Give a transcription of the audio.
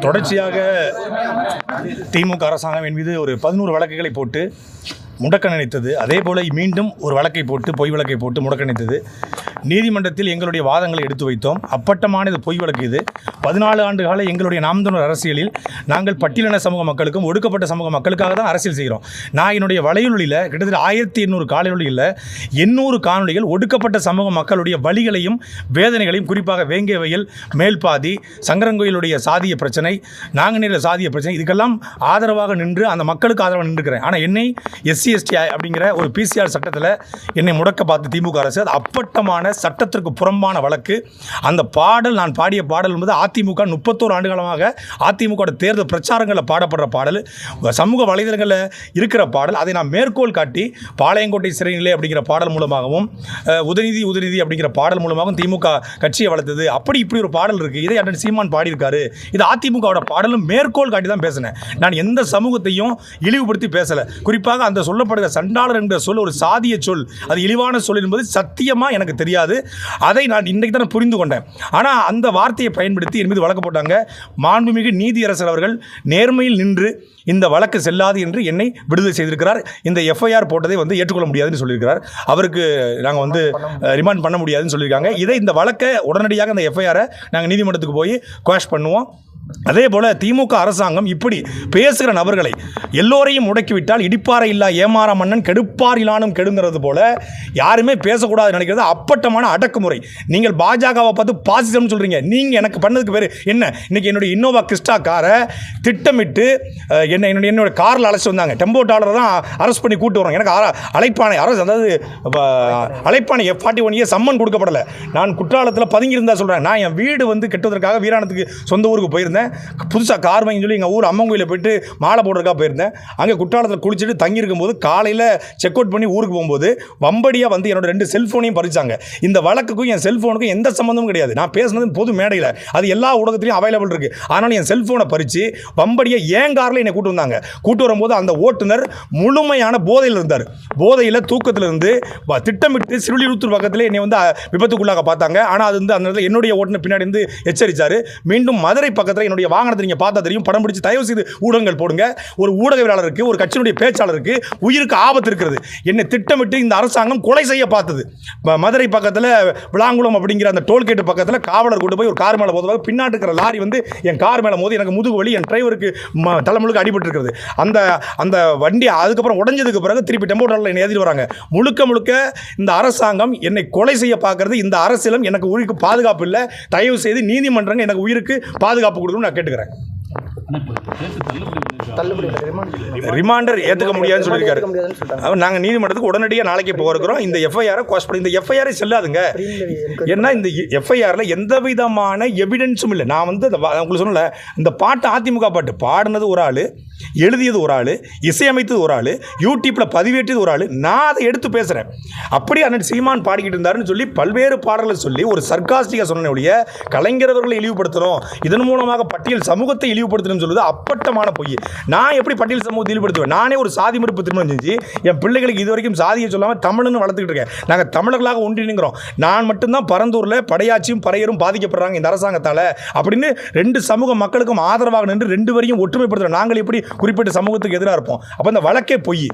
தொடர்ச்சியாக திமுக அரசாங்கம் என் மீது ஒரு 11 வழக்குகளை போட்டு முடக்க நினைத்தது. அதே போல் மீண்டும் ஒரு வழக்கை போட்டு பொய் வழக்கை போட்டு முடக்க நினைத்தது. நீதிமன்றத்தில் எங்களுடைய வாதங்களை எடுத்து வைத்தோம். அப்பட்டமான இது பொய் வழக்கு. இது 14 ஆண்டு கால எங்களுடைய நாம் தமிழர் அரசியலில் நாங்கள் பட்டியலின சமூக மக்களுக்கும் ஒடுக்கப்பட்ட சமூக மக்களுக்காக தான் அரசியல் செய்கிறோம். நான் என்னுடைய வலையொலியில் கிட்டத்தட்ட 1800 காணொலியில் 800 காணொலிகள் ஒடுக்கப்பட்ட சமூக மக்களுடைய வலிகளையும் வேதனைகளையும், குறிப்பாக வேங்கை வயல், மேல்பாதி, சங்கரங்கோயிலுடைய சாதிய பிரச்சனை, நாங்குநேரில் சாதிய பிரச்சனை, இதுக்கெல்லாம் ஆதரவாக நின்று அந்த மக்களுக்கு ஆதரவாக நின்றுக்கிறேன். ஆனால் என்னை SC/ST அப்படிங்கிற ஒரு PCR சட்டத்தில் என்னை முடக்க பார்த்து திமுக அரசு. அது அப்பட்டமான சட்டத்திற்கு புறம்பான வழக்கு. அந்த பாடல், நான் பாடிய பாடல் என்பது அதிமுக 31 ஆண்டு காலமாக அதிமுக தேர்தல் பிரச்சாரங்களில் பாடப்படுற பாடல், சமூக வலைதளங்களில் இருக்கிற பாடல். அதை நான் மேற்கோள் காட்டி பாளையங்கோட்டை சிறைநிலை அப்படிங்கிற பாடல் மூலமாகவும், உதயநிதி அப்படிங்கிற பாடல் மூலமாகவும் திமுக கட்சியை வளர்த்தது. அப்படி இப்படி ஒரு பாடல் இருக்குது. இதை அண்ணன் சீமான் பாடியிருக்காரு. இது அதிமுகவோட பாடலும் மேற்கோள் காட்டி தான் பேசினேன். நான் எந்த சமூகத்தையும் இழிவுபடுத்தி பேசலை. குறிப்பாக அந்த சொல்லப்படுகிற சண்டாளர் என்ற சொல் ஒரு சாதிய சொல், அது இழிவான சொல் என்பது சத்தியமாக எனக்கு தெரியாது. அதை நான் இன்றைக்கு தான் புரிந்து கொண்டேன். ஆனால் அந்த வார்த்தையை பயன்படுத்தி என் மீது வழக்கு போட்டாங்க. மாண்புமிகு நீதியரசர் அவர்கள் நேர்மையில் நின்று இந்த வழக்கு செல்லாது என்று என்னை விடுதலை செய்திருக்கிறார். இந்த FIR போட்டதை ஏற்றுக்கொள்ள முடியாதுன்னு சொல்லியிருக்கிறார். அவருக்கு நாங்கள் ரிமாண்ட் பண்ண முடியாதுன்னு சொல்லியிருக்காங்க. இந்த வழக்கை உடனடியாக அந்த FIR நாங்கள் நீதிமன்றத்துக்கு போய் குவாஷ் பண்ணுவோம். அதே போல் திமுக அரசாங்கம் இப்படி பேசுகிற நபர்களை எல்லோரையும் முடக்கிவிட்டால் இடிப்பாறை இல்லா ஏமாற மன்னன் கெடுப்பார் இலானும் கெடுங்கிறது போல யாருமே பேசக்கூடாது நினைக்கிறது அப்பட்டமான அடக்குமுறை. நீங்கள் பாஜகவை பார்த்து பாசிசம்னு சொல்கிறீங்க. நீங்கள் எனக்கு பண்ணதுக்கு பேர் என்ன? இன்றைக்கி என்னுடைய இன்னோவா கிறிஸ்டா காரை திட்டமிட்டு என்னோட காரில் அழைச்சி வந்தாங்க. டெம்போ டாலரை தான் அரெஸ்ட் பண்ணி கூட்டு வரோம். எனக்கு அழைப்பானை அழைப்பானை F41A சம்மன் கொடுக்கப்படலை. நான் குற்றாலத்தில் பதுங்கியிருந்தா சொல்கிறேன். நான் என் வீடு கெட்டுவதற்காக வீராணத்துக்கு சொந்த ஊருக்கு போயிருந்தேன். புதுசாக கார் வாங்கி சொல்லி எங்கள் ஊர் அம்மன் கோயிலில் போயிட்டு மாலை போடுறதுக்காக போயிருந்தேன். அங்கே குற்றாலத்தில் குளிச்சுட்டு தங்கியிருக்கும் போது காலையில் செக் அவுட் பண்ணி ஊருக்கு போகும்போது வம்படியாக என்னோட 2 செல்ஃபோனையும் பறிச்சாங்க. இந்த வழக்குக்கும் என் செல்ஃபோனுக்கும் எந்த சம்மந்தமும் கிடையாது. நான் பேசுனது பொது மேடையில், அது எல்லா ஊடகத்திலையும் அவைலபிள் இருக்குது. அதனால் என் செல்ஃபோனை பறித்து வம்படியாக ஏன் காரில் என்னை கூட்டு வந்தாங்க. கூட்டு வரும்போது அந்த ஓட்டுநர் முழுமையான போதையில் இருந்தார். போதையில் தூக்கத்தில் இருந்து திட்டமிட்டு சிறுலிருத்தூர் பக்கத்தில் என்னை விபத்துக்குள்ளாக பார்த்தாங்க. ஆனால் அது அந்த இடத்துல என்னுடைய ஓட்டுநர் பின்னாடி இருந்து எச்சரித்தார். மீண்டும் மதுரை பக்கத்தில் என்னுடைய வாகனத்தை நீங்கள் பார்த்தா தெரியும். படம் பிடிச்சி தயவு செய்து ஊடகங்கள் போடுங்க. ஒரு ஊடகவியலாளருக்கு, ஒரு கட்சியினுடைய பேச்சாளருக்கு உயிருக்கு ஆபத்து இருக்கிறது. என்னை திட்டமிட்டு இந்த அரசாங்கம் கொலை செய்ய பார்த்தது. மதுரை பக்கத்தில் விளாங்குளம் அப்படிங்கிற அந்த டோல்கேட்டு பக்கத்தில் காவலர் கொண்டு போய் ஒரு கார் மேலே மோதுவாங்க. பின்னாடி இருக்கிற லாரி என் கார் மேலே மோதி எனக்கு முதுகு வலி, என் டிரைவருக்கு தலைமுழுக்க அடிபட்டு இருக்கிறது. அந்த வண்டி அதுக்கப்புறம் உடஞ்சதுக்கு பிறகு திருப்பி டெம்போ டாலரில் என்னை ஏற்றிட்டு வராங்க. முழுக்க இந்த அரசாங்கம் என்னை கொலை செய்ய பார்க்கறது. இந்த அரசியலும் எனக்கு உயிருக்கு பாதுகாப்பு இல்லை. தயவு செய்து நீதிமன்றங்கள் எனக்கு உயிருக்கு பாதுகாப்பு கொடுக்கணும்னு நான் கேட்டுக்கிறேன். ரிமாண்டர் ஏற்றுக்க முடியாதுன்னு சொல்லியிருக்காரு. நாங்கள் நீதிமன்றத்துக்கு உடனடியாக நாளைக்கு போகிறோம். இந்த FIR குவாஷ் பண்ணி, இந்த FIR செல்லாதுங்க. ஏன்னா இந்த FIRல எந்த விதமான எவிடன்ஸும் இல்லை. நான் உங்களுக்கு சொன்னல, இந்த பாட்டு அதிமுக பாட்டு பாடினது ஒரு ஆள், எழுதியது ஒரு ஆள், இசையமைத்தது ஒரு ஆள், யூடியூப்பில் பதிவேற்றது ஒரு ஆள். நான் அதை எடுத்து பேசுகிறேன். அப்படி அண்ணன் சீமான் பாடிக்கிட்டு இருந்தாருன்னு சொல்லி பல்வேறு பாடல்களை சொல்லி ஒரு சர்க்காஸ்டிக்காக சொன்ன ஒழிய கலைஞரவர்களை இழிவுபடுத்தணும், இதன் மூலமாக பட்டியல் சமூகத்தை இழிவுபடுத்தணும் சொல்லுவது அப்பட்டமான பொய். நான் எப்படி பட்டியல் சமூகத்தை இழிவுபடுத்துவேன்? நானே ஒரு சாதி மறுப்பு திருமணம் செஞ்சு என் பிள்ளைகளுக்கு இதுவரைக்கும் சாதியை சொல்லாமல் தமிழ்னு வளர்த்துக்கிட்டு இருக்கேன். நாங்கள் தமிழர்களாக ஒன்றிணைங்கிறோம். நான் மட்டும்தான் பரந்தூரில் படையாட்சியும் பறையரும் பாதிக்கப்படுறாங்க இந்த அரசாங்கத்தால் அப்படின்னு 2 சமூக மக்களுக்கும் ஆதரவாக நின்று 2 வரையும் ஒற்றுமைப்படுத்துகிறோம். நாங்கள் எப்படி குறிப்பிட்ட சமூகத்துக்கு எதிராக இருப்போம்? அப்போ இந்த வழக்கே பொய்.